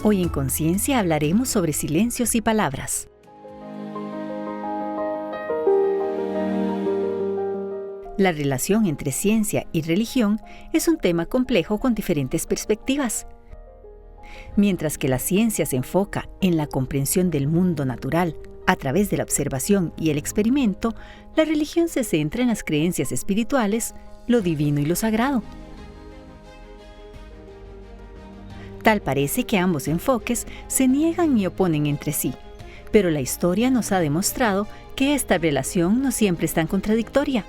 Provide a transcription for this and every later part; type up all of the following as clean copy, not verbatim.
Hoy en Conciencia hablaremos sobre silencios y palabras. La relación entre ciencia y religión es un tema complejo con diferentes perspectivas. Mientras que la ciencia se enfoca en la comprensión del mundo natural a través de la observación y el experimento, la religión se centra en las creencias espirituales, lo divino y lo sagrado. Tal parece que ambos enfoques se niegan y oponen entre sí, pero la historia nos ha demostrado que esta relación no siempre es tan contradictoria.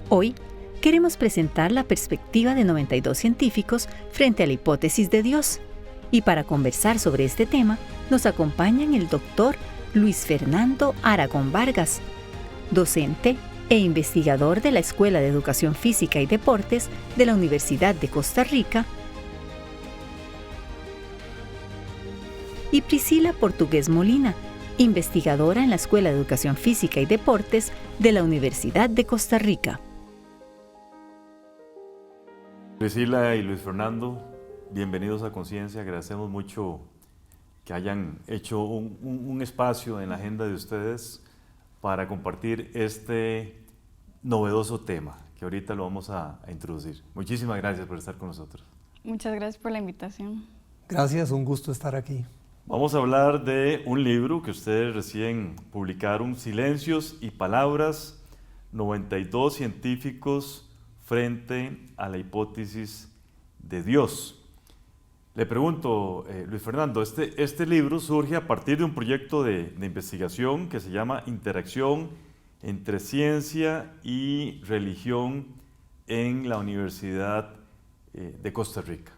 Hoy queremos presentar la perspectiva de 92 científicos frente a la hipótesis de Dios. Y para conversar sobre este tema, nos acompañan el doctor Luis Fernando Aragón Vargas, docente e investigador de la Escuela de Educación Física y Deportes de la Universidad de Costa Rica, y Priscila Portugués Molina, investigadora en la Escuela de Educación Física y Deportes de la Universidad de Costa Rica. Priscila y Luis Fernando, bienvenidos a Conciencia. Agradecemos mucho que hayan hecho un espacio en la agenda de ustedes para compartir este novedoso tema que ahorita lo vamos a introducir. Muchísimas gracias por estar con nosotros. Muchas gracias por la invitación. Gracias, un gusto estar aquí. Vamos a hablar de un libro que ustedes recién publicaron, Silencios y Palabras, 92 científicos frente a la hipótesis de Dios. Le pregunto, Luis Fernando, este libro surge a partir de un proyecto de investigación que se llama Interacción entre Ciencia y Religión en la Universidad de Costa Rica.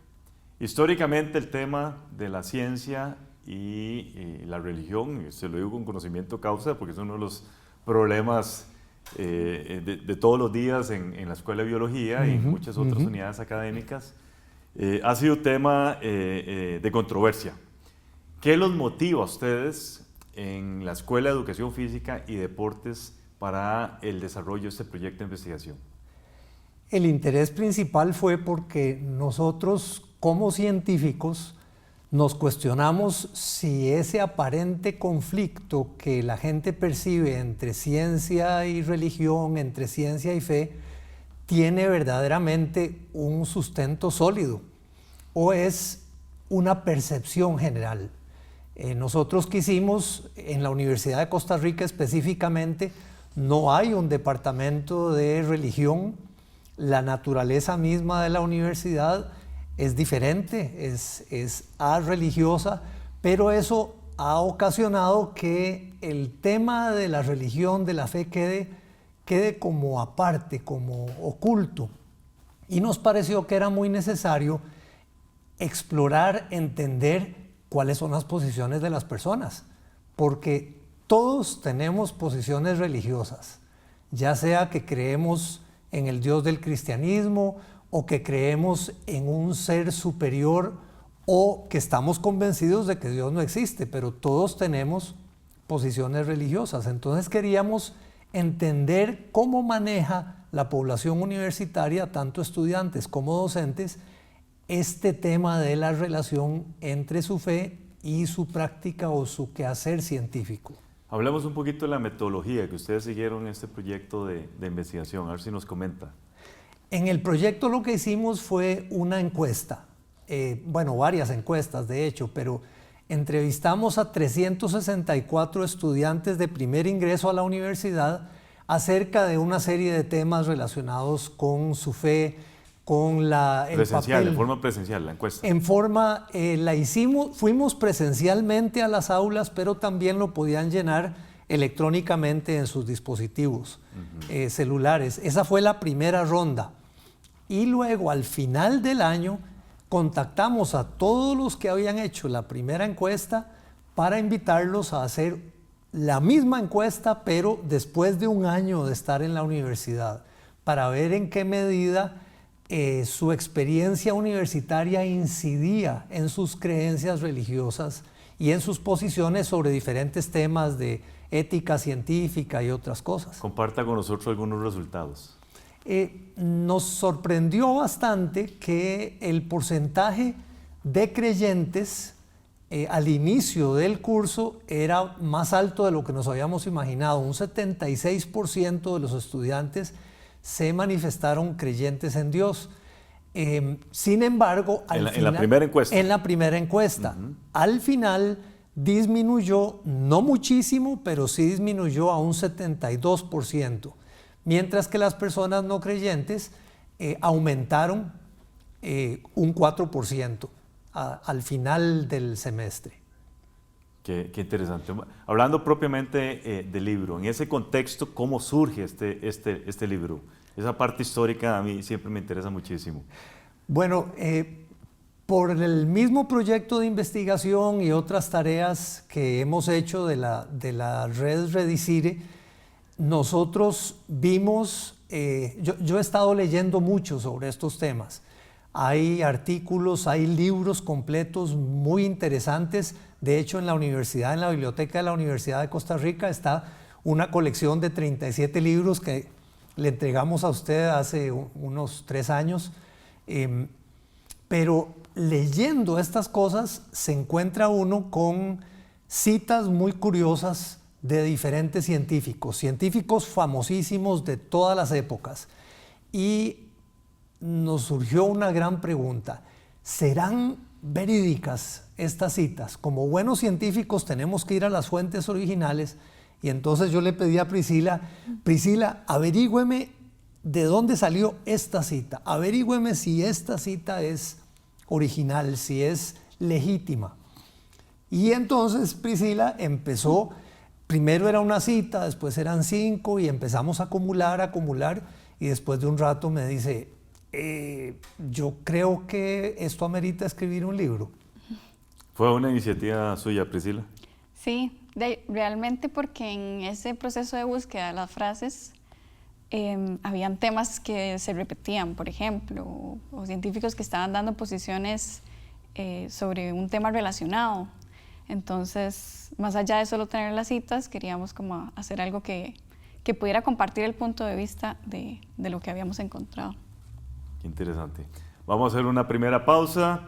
Históricamente el tema de la ciencia y la religión, se lo digo con conocimiento causa porque es uno de los problemas de todos los días en la Escuela de Biología y en muchas otras unidades académicas, ha sido tema de controversia. ¿Qué los motiva a ustedes en la Escuela de Educación Física y Deportes para el desarrollo de este proyecto de investigación? El interés principal fue porque nosotros, como científicos, nos cuestionamos si ese aparente conflicto que la gente percibe entre ciencia y religión, entre ciencia y fe, tiene verdaderamente un sustento sólido o es una percepción general. Nosotros quisimos, en la Universidad de Costa Rica específicamente, no hay un departamento de religión. La naturaleza misma de la universidad es diferente, es religiosa, pero eso ha ocasionado que el tema de la religión, de la fe, quede como aparte, como oculto. Y nos pareció que era muy necesario explorar, entender cuáles son las posiciones de las personas, porque todos tenemos posiciones religiosas, ya sea que creemos en el Dios del cristianismo, o que creemos en un ser superior, o que estamos convencidos de que Dios no existe, pero todos tenemos posiciones religiosas. Entonces queríamos entender cómo maneja la población universitaria, tanto estudiantes como docentes, este tema de la relación entre su fe y su práctica o su quehacer científico. Hablemos un poquito de la metodología que ustedes siguieron en este proyecto de investigación, a ver si nos comenta. En el proyecto lo que hicimos fue una encuesta, varias encuestas de hecho, pero entrevistamos a 364 estudiantes de primer ingreso a la universidad acerca de una serie de temas relacionados con su fe, con el papel. En forma presencial, la encuesta. Fuimos presencialmente a las aulas, pero también lo podían llenar electrónicamente en sus dispositivos celulares. Esa fue la primera ronda. Y luego, al final del año, contactamos a todos los que habían hecho la primera encuesta para invitarlos a hacer la misma encuesta, pero después de un año de estar en la universidad, para ver en qué medida su experiencia universitaria incidía en sus creencias religiosas y en sus posiciones sobre diferentes temas de ética científica y otras cosas. Comparta con nosotros algunos resultados. Nos sorprendió bastante que el porcentaje de creyentes al inicio del curso era más alto de lo que nos habíamos imaginado. Un 76% de los estudiantes se manifestaron creyentes en Dios. Sin embargo, en la primera encuesta. En la primera encuesta. Al final disminuyó, no muchísimo, pero sí disminuyó a un 72%, mientras que las personas no creyentes aumentaron un 4% al final del semestre. Qué interesante. Hablando propiamente del libro, en ese contexto, ¿cómo surge este libro? Esa parte histórica a mí siempre me interesa muchísimo. Bueno, por el mismo proyecto de investigación y otras tareas que hemos hecho de la red Redicire, nosotros vimos, yo he estado leyendo mucho sobre estos temas. Hay artículos, hay libros completos muy interesantes. De hecho, en la biblioteca de la Universidad de Costa Rica está una colección de 37 libros que le entregamos a usted hace unos 3 años. Pero leyendo estas cosas se encuentra uno con citas muy curiosas de diferentes científicos famosísimos de todas las épocas. Y nos surgió una gran pregunta: ¿serán verídicas estas citas? Como buenos científicos tenemos que ir a las fuentes originales, y entonces yo le pedí a Priscila, averígüeme de dónde salió esta cita, averígüeme si esta cita es original, si es legítima. Y entonces Priscila empezó, primero era una cita, después eran 5 y empezamos a acumular, y después de un rato me dice: yo creo que esto amerita escribir un libro. ¿Fue una iniciativa suya, Priscila? Sí, realmente porque en ese proceso de búsqueda de las frases habían temas que se repetían, por ejemplo, o científicos que estaban dando posiciones sobre un tema relacionado. Entonces, más allá de solo tener las citas, queríamos como hacer algo que pudiera compartir el punto de vista de lo que habíamos encontrado. Qué interesante. Vamos a hacer una primera pausa,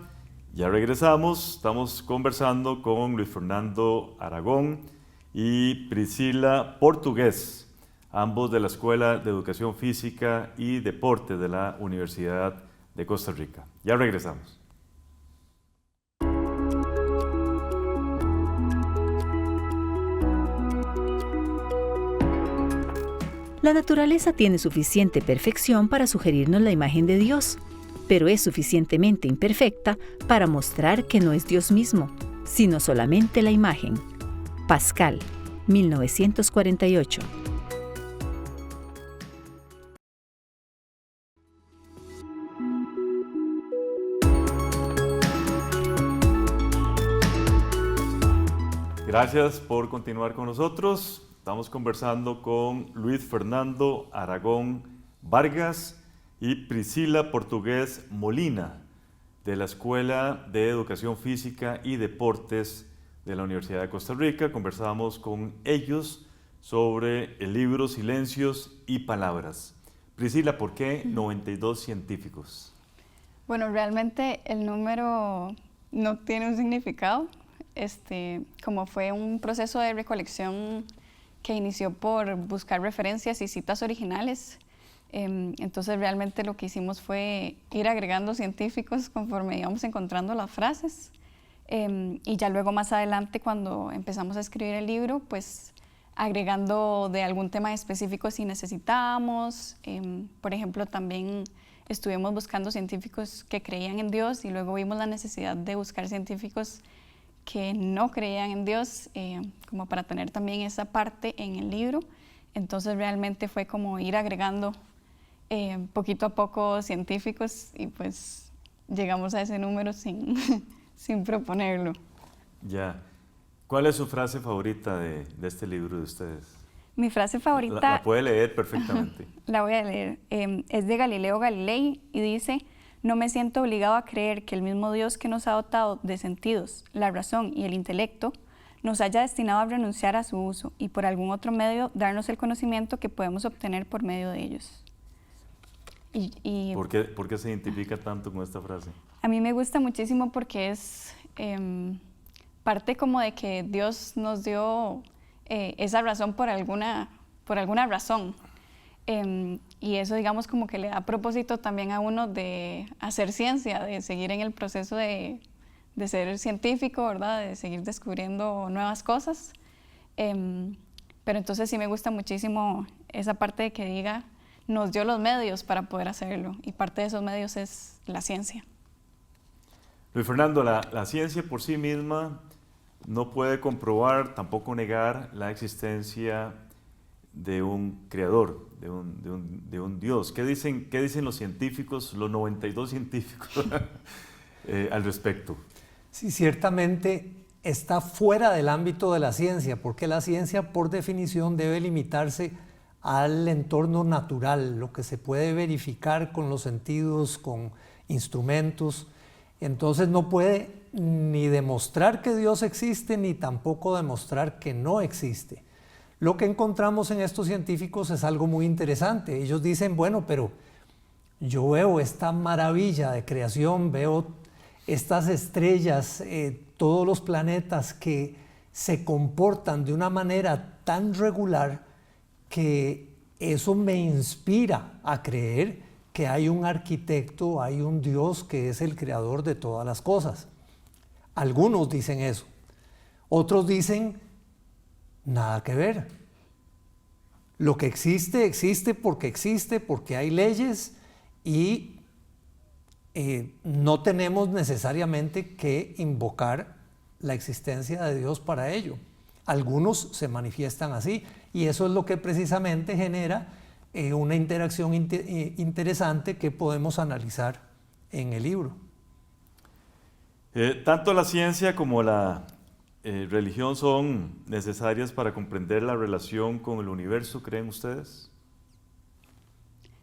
ya regresamos. Estamos conversando con Luis Fernando Aragón y Priscila Portugués, ambos de la Escuela de Educación Física y Deporte de la Universidad de Costa Rica. Ya regresamos. La naturaleza tiene suficiente perfección para sugerirnos la imagen de Dios, pero es suficientemente imperfecta para mostrar que no es Dios mismo, sino solamente la imagen. Pascal, 1948. Gracias por continuar con nosotros. Estamos conversando con Luis Fernando Aragón Vargas y Priscila Portugués Molina, de la Escuela de Educación Física y Deportes de la Universidad de Costa Rica. Conversamos con ellos sobre el libro Silencios y Palabras. Priscila, ¿por qué 92 científicos? Bueno, realmente el número no tiene un significado. Como fue un proceso de recolección que inició por buscar referencias y citas originales. Entonces realmente lo que hicimos fue ir agregando científicos conforme íbamos encontrando las frases. Y ya luego más adelante, cuando empezamos a escribir el libro, pues agregando de algún tema específico si necesitábamos. Por ejemplo, también estuvimos buscando científicos que creían en Dios, y luego vimos la necesidad de buscar científicos que no creían en Dios, como para tener también esa parte en el libro. Entonces realmente fue como ir agregando poquito a poco científicos, y pues llegamos a ese número sin proponerlo. Ya. ¿Cuál es su frase favorita de este libro de ustedes? Mi frase favorita... La puede leer perfectamente. La voy a leer. Es de Galileo Galilei y dice: no me siento obligado a creer que el mismo Dios que nos ha dotado de sentidos, la razón y el intelecto, nos haya destinado a renunciar a su uso y por algún otro medio darnos el conocimiento que podemos obtener por medio de ellos. ¿Por qué se identifica tanto con esta frase? A mí me gusta muchísimo porque es parte como de que Dios nos dio esa razón por alguna razón. Y eso, digamos, como que le da propósito también a uno de hacer ciencia, de seguir en el proceso de ser científico, ¿verdad? De seguir descubriendo nuevas cosas. Pero entonces sí me gusta muchísimo esa parte de que diga, nos dio los medios para poder hacerlo, y parte de esos medios es la ciencia. Luis Fernando, la ciencia por sí misma no puede comprobar, tampoco negar la existencia de un creador, de un Dios. ¿Qué dicen los científicos, los 92 científicos al respecto? Sí, ciertamente está fuera del ámbito de la ciencia, porque la ciencia por definición debe limitarse al entorno natural, lo que se puede verificar con los sentidos, con instrumentos. Entonces no puede ni demostrar que Dios existe, ni tampoco demostrar que no existe. Lo que encontramos en estos científicos es algo muy interesante. Ellos dicen, bueno, pero yo veo esta maravilla de creación, veo estas estrellas, todos los planetas que se comportan de una manera tan regular que eso me inspira a creer que hay un arquitecto, hay un Dios que es el creador de todas las cosas. Algunos dicen eso. Otros dicen, nada que ver. Lo que existe, existe porque hay leyes y no tenemos necesariamente que invocar la existencia de Dios para ello. Algunos se manifiestan así y eso es lo que precisamente genera una interacción interesante que podemos analizar en el libro. Tanto la ciencia como la religión son necesarias para comprender la relación con el universo, ¿creen ustedes?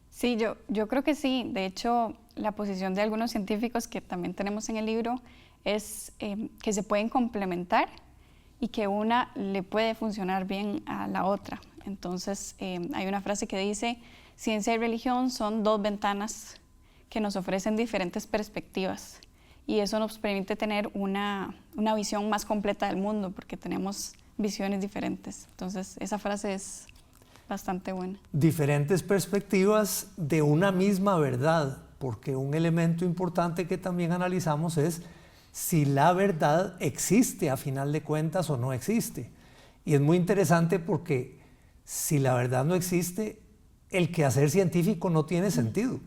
Sí, yo creo que sí. De hecho, la posición de algunos científicos que también tenemos en el libro es que se pueden complementar y que una le puede funcionar bien a la otra. Entonces, hay una frase que dice, ciencia y religión son dos ventanas que nos ofrecen diferentes perspectivas y eso nos permite tener una visión más completa del mundo porque tenemos visiones diferentes. Entonces, esa frase es bastante buena. Diferentes perspectivas de una misma verdad, porque un elemento importante que también analizamos es si la verdad existe a final de cuentas o no existe. Y es muy interesante porque si la verdad no existe, el quehacer científico no tiene sentido.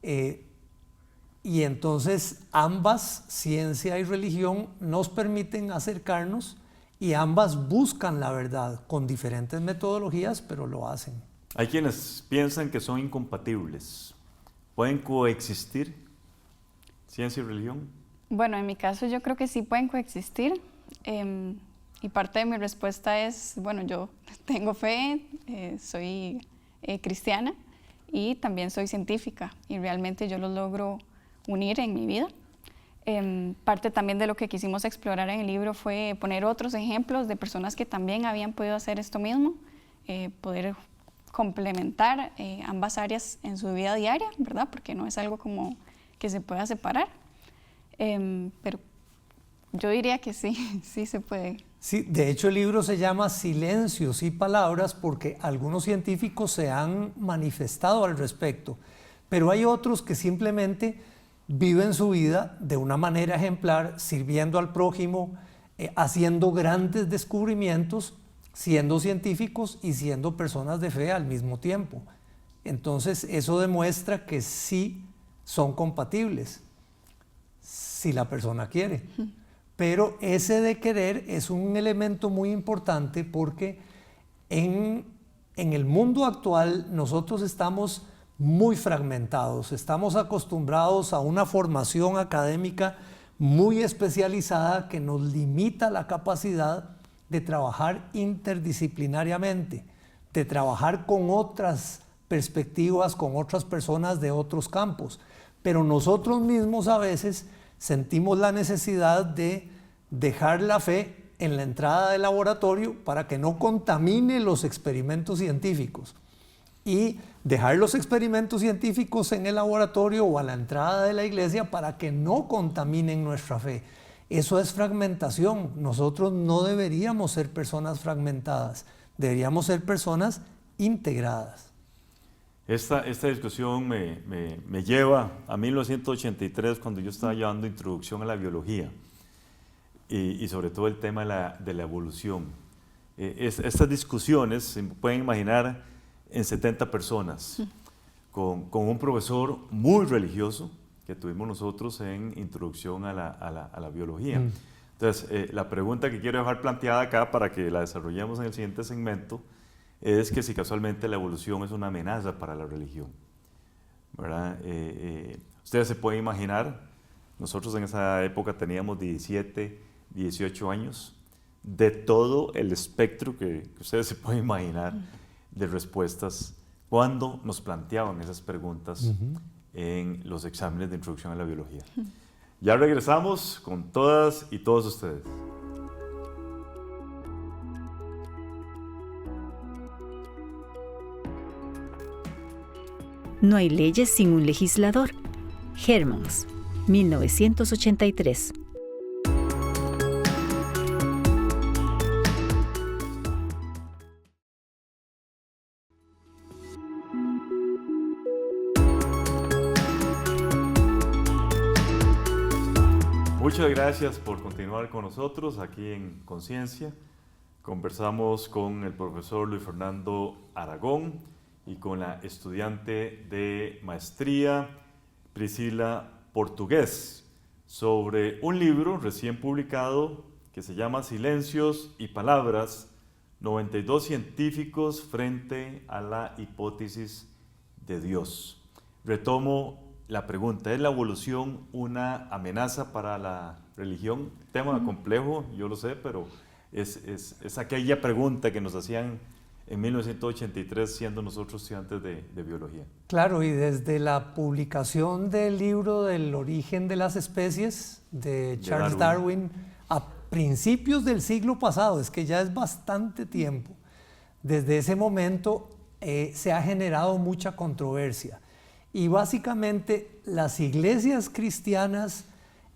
Y entonces ambas, ciencia y religión, nos permiten acercarnos y ambas buscan la verdad con diferentes metodologías, pero lo hacen. Hay quienes piensan que son incompatibles. ¿Pueden coexistir ciencia y religión? Bueno, en mi caso yo creo que sí pueden coexistir. Y parte de mi respuesta es, bueno, yo tengo fe, soy cristiana y también soy científica y realmente yo los logro unir en mi vida. Parte también de lo que quisimos explorar en el libro fue poner otros ejemplos de personas que también habían podido hacer esto mismo, poder complementar ambas áreas en su vida diaria, ¿verdad? Porque no es algo como que se pueda separar, pero yo diría que sí, sí se puede. Sí, de hecho el libro se llama Silencios y Palabras porque algunos científicos se han manifestado al respecto, pero hay otros que simplemente viven su vida de una manera ejemplar, sirviendo al prójimo, haciendo grandes descubrimientos, siendo científicos y siendo personas de fe al mismo tiempo. Entonces eso demuestra que sí son compatibles, si la persona quiere. Pero ese de querer es un elemento muy importante porque en el mundo actual nosotros estamos muy fragmentados, estamos acostumbrados a una formación académica muy especializada que nos limita la capacidad de trabajar interdisciplinariamente, de trabajar con otras perspectivas, con otras personas de otros campos. Pero nosotros mismos a veces sentimos la necesidad de dejar la fe en la entrada del laboratorio para que no contamine los experimentos científicos. y dejar los experimentos científicos en el laboratorio o a la entrada de la iglesia para que no contaminen nuestra fe. Eso es fragmentación. Nosotros no deberíamos ser personas fragmentadas, deberíamos ser personas integradas. Esta discusión me lleva a 1983, cuando yo estaba llevando introducción a la biología y sobre todo el tema de la evolución. Estas discusiones se pueden imaginar en 70 personas, con un profesor muy religioso que tuvimos nosotros en introducción a la biología. Entonces, la pregunta que quiero dejar planteada acá para que la desarrollemos en el siguiente segmento es que si casualmente la evolución es una amenaza para la religión, ¿verdad? Ustedes se pueden imaginar, nosotros en esa época teníamos 17, 18 años, de todo el espectro que ustedes se pueden imaginar de respuestas cuando nos planteaban esas preguntas en los exámenes de introducción a la biología. Ya regresamos con todas y todos ustedes. No hay leyes sin un legislador. Hermans, 1983. Muchas gracias por continuar con nosotros aquí en Conciencia. Conversamos con el profesor Luis Fernando Aragón y con la estudiante de maestría Priscila Portugués sobre un libro recién publicado que se llama Silencios y Palabras, 92 científicos frente a la hipótesis de Dios. Retomo la pregunta, ¿es la evolución una amenaza para la religión? Tema complejo, yo lo sé, pero es aquella pregunta que nos hacían en 1983 siendo nosotros estudiantes de biología. Claro, y desde la publicación del libro del origen de las especies de Charles Darwin a principios del siglo pasado, es que ya es bastante tiempo, desde ese momento se ha generado mucha controversia. Y básicamente las iglesias cristianas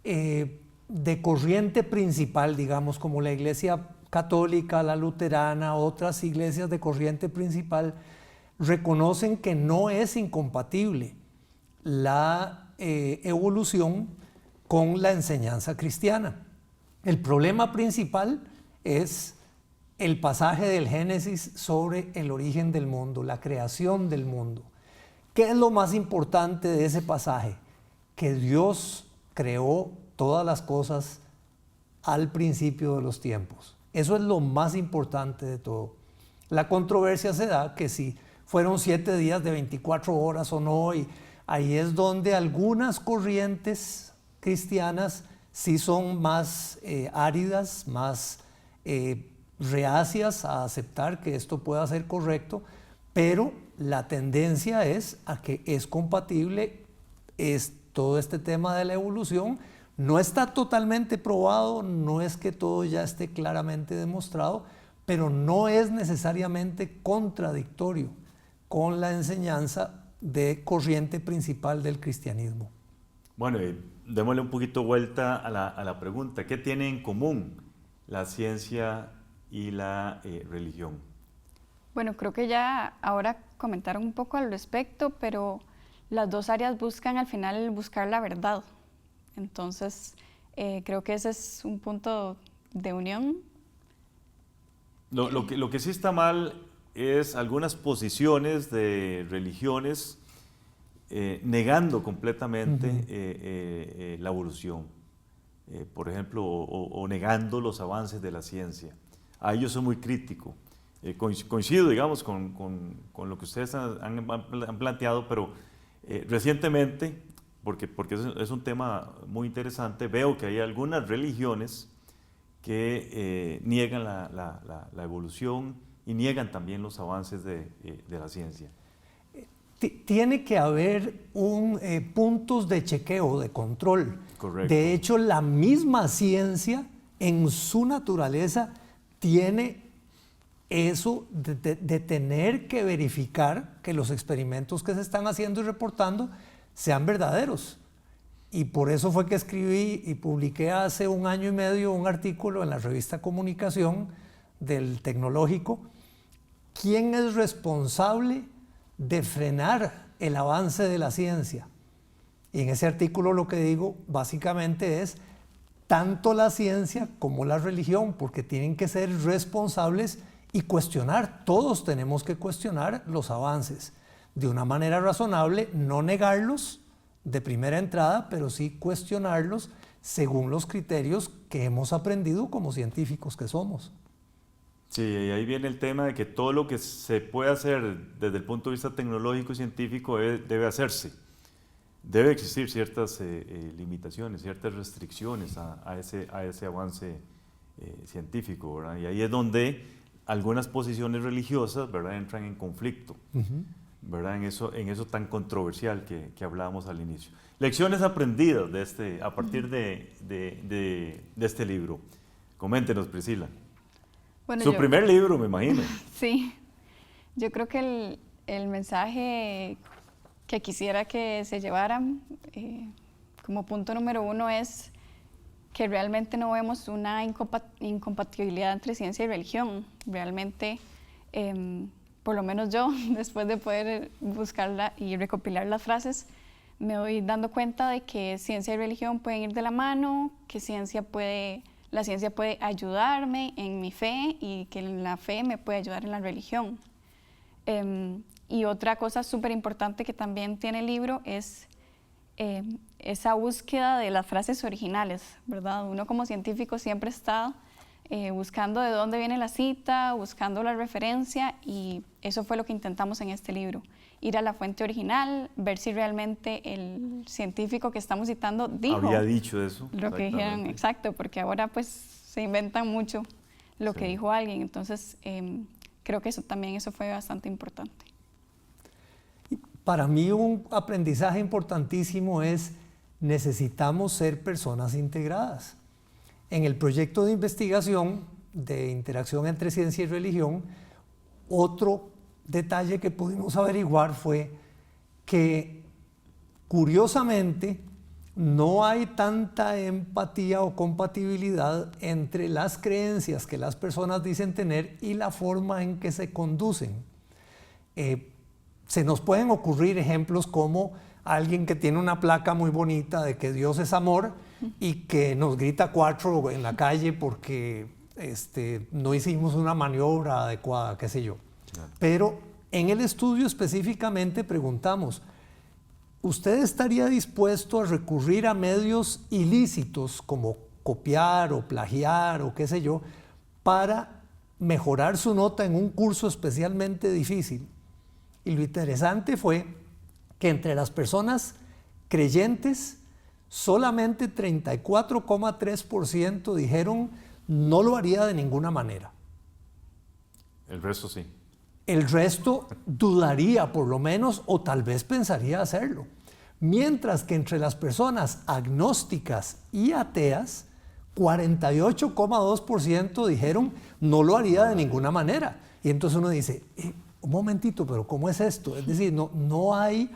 de corriente principal, digamos, como la iglesia católica, la luterana, otras iglesias de corriente principal, reconocen que no es incompatible la evolución con la enseñanza cristiana. El problema principal es el pasaje del Génesis sobre el origen del mundo, la creación del mundo. ¿Qué es lo más importante de ese pasaje? Que Dios creó todas las cosas al principio de los tiempos. Eso es lo más importante de todo. La controversia se da que si fueron 7 días de 24 horas o no, y ahí es donde algunas corrientes cristianas sí son más áridas, más reacias a aceptar que esto pueda ser correcto, pero la tendencia es a que es compatible todo este tema de la evolución. No está totalmente probado, no es que todo ya esté claramente demostrado, pero no es necesariamente contradictorio con la enseñanza de corriente principal del cristianismo. Bueno, démosle un poquito vuelta a la pregunta. ¿Qué tiene en común la ciencia y la religión? Bueno, creo que ya ahora comentaron un poco al respecto, pero las dos áreas buscan al final buscar la verdad. Entonces, creo que ese es un punto de unión. Lo que sí está mal es algunas posiciones de religiones negando completamente la evolución, por ejemplo, o negando los avances de la ciencia. A ellos soy muy crítico. Coincido, digamos, con lo que ustedes han planteado, pero recientemente, porque es un tema muy interesante, veo que hay algunas religiones que niegan la evolución y niegan también los avances de la ciencia. Tiene que haber puntos de chequeo, de control. Correcto. De hecho, la misma ciencia en su naturaleza tiene eso de tener que verificar que los experimentos que se están haciendo y reportando sean verdaderos. Y por eso fue que escribí y publiqué hace 1 año y medio un artículo en la revista Comunicación del Tecnológico. ¿Quién es responsable de frenar el avance de la ciencia? Y en ese artículo lo que digo básicamente es tanto la ciencia como la religión, porque tienen que ser responsables y cuestionar. Todos tenemos que cuestionar los avances de una manera razonable, no negarlos de primera entrada, pero sí cuestionarlos según los criterios que hemos aprendido como científicos que somos. Sí, y ahí viene el tema de que todo lo que se puede hacer desde el punto de vista tecnológico y científico debe hacerse. Debe existir ciertas limitaciones, ciertas restricciones a ese avance científico, ¿verdad? Y ahí es donde algunas posiciones religiosas, ¿verdad?, entran en conflicto, ¿verdad?, en eso tan controversial que hablábamos al inicio. Lecciones aprendidas a partir de este libro. Coméntenos, Priscila. Bueno, Su primer libro, me imagino. Sí, yo creo que el mensaje que quisiera que se llevaran como punto número 1 es que realmente no vemos una incompatibilidad entre ciencia y religión. Realmente, por lo menos yo, después de poder buscarla y recopilar las frases, me voy dando cuenta de que ciencia y religión pueden ir de la mano, que la ciencia puede ayudarme en mi fe y que la fe me puede ayudar en la religión. Y otra cosa súper importante que también tiene el libro es esa búsqueda de las frases originales, ¿verdad? Uno como científico siempre está buscando de dónde viene la cita, buscando la referencia, y eso fue lo que intentamos en este libro. Ir a la fuente original, ver si realmente el científico que estamos citando había dicho eso. Lo que dijeron, exacto, porque ahora pues se inventan mucho lo que dijo alguien. Entonces creo que eso fue bastante importante. Para mí un aprendizaje importantísimo es necesitamos ser personas integradas. En el proyecto de investigación de interacción entre ciencia y religión, otro detalle que pudimos averiguar fue que, curiosamente, no hay tanta empatía o compatibilidad entre las creencias que las personas dicen tener y la forma en que se conducen. Se nos pueden ocurrir ejemplos como alguien que tiene una placa muy bonita de que Dios es amor y que nos grita 4 en la calle porque no hicimos una maniobra adecuada, qué sé yo. Claro. Pero en el estudio específicamente preguntamos, ¿usted estaría dispuesto a recurrir a medios ilícitos como copiar o plagiar o qué sé yo para mejorar su nota en un curso especialmente difícil? Y lo interesante fue que entre las personas creyentes, solamente 34,3% dijeron no lo haría de ninguna manera. El resto sí. El resto dudaría por lo menos o tal vez pensaría hacerlo. Mientras que entre las personas agnósticas y ateas, 48,2% dijeron no lo haría de ninguna manera. Y entonces uno dice, un momentito, pero ¿cómo es esto? Es decir, no hay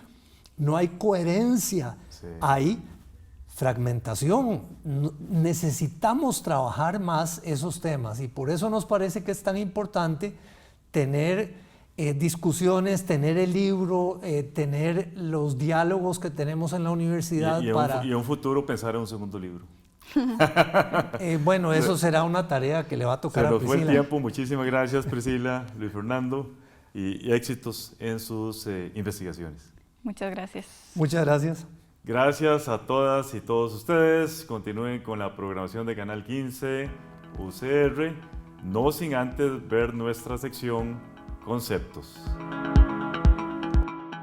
coherencia, sí. Hay fragmentación. Necesitamos trabajar más esos temas y por eso nos parece que es tan importante tener discusiones, tener el libro, tener los diálogos que tenemos en la universidad. Y en un futuro pensar en un segundo libro. Bueno, eso será una tarea que le va a tocar a Priscila. Se nos fue el tiempo. Muchísimas gracias, Priscila, Luis Fernando, y éxitos en sus investigaciones. Muchas gracias. Muchas gracias. Gracias a todas y todos ustedes. Continúen con la programación de Canal 15 UCR, no sin antes ver nuestra sección Conceptos.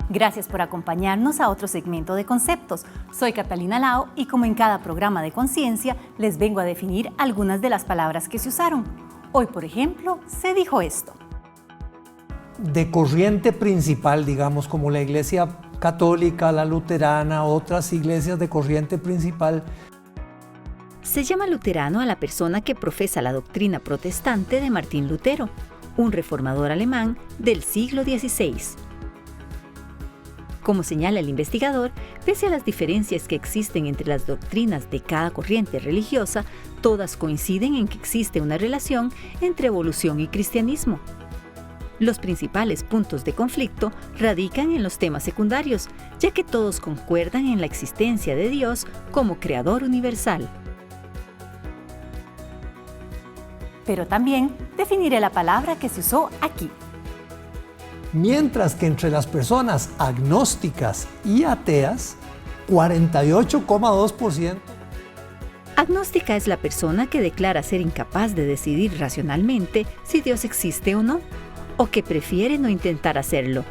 Gracias por acompañarnos a otro segmento de Conceptos. Soy Catalina Lao y como en cada programa de conciencia, les vengo a definir algunas de las palabras que se usaron. Hoy, por ejemplo, se dijo esto. De corriente principal, digamos, como la Iglesia Católica, la Luterana, otras iglesias de corriente principal. Se llama luterano a la persona que profesa la doctrina protestante de Martín Lutero. un reformador alemán del siglo XVI. Como señala el investigador, pese a las diferencias que existen entre las doctrinas de cada corriente religiosa, todas coinciden en que existe una relación entre evolución y cristianismo. Los principales puntos de conflicto radican en los temas secundarios, ya que todos concuerdan en la existencia de Dios como creador universal. Pero también definiré la palabra que se usó aquí. Mientras que entre las personas agnósticas y ateas, 48,2%. Agnóstica es la persona que declara ser incapaz de decidir racionalmente si Dios existe o no, o que prefiere no intentar hacerlo.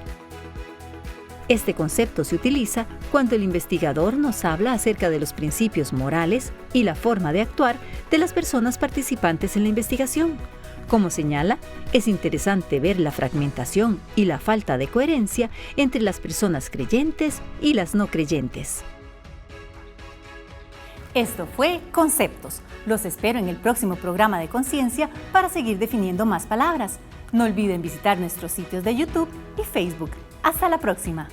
Este concepto se utiliza cuando el investigador nos habla acerca de los principios morales y la forma de actuar de las personas participantes en la investigación. Como señala, es interesante ver la fragmentación y la falta de coherencia entre las personas creyentes y las no creyentes. Esto fue Conceptos. Los espero en el próximo programa de Conciencia para seguir definiendo más palabras. No olviden visitar nuestros sitios de YouTube y Facebook. Hasta la próxima.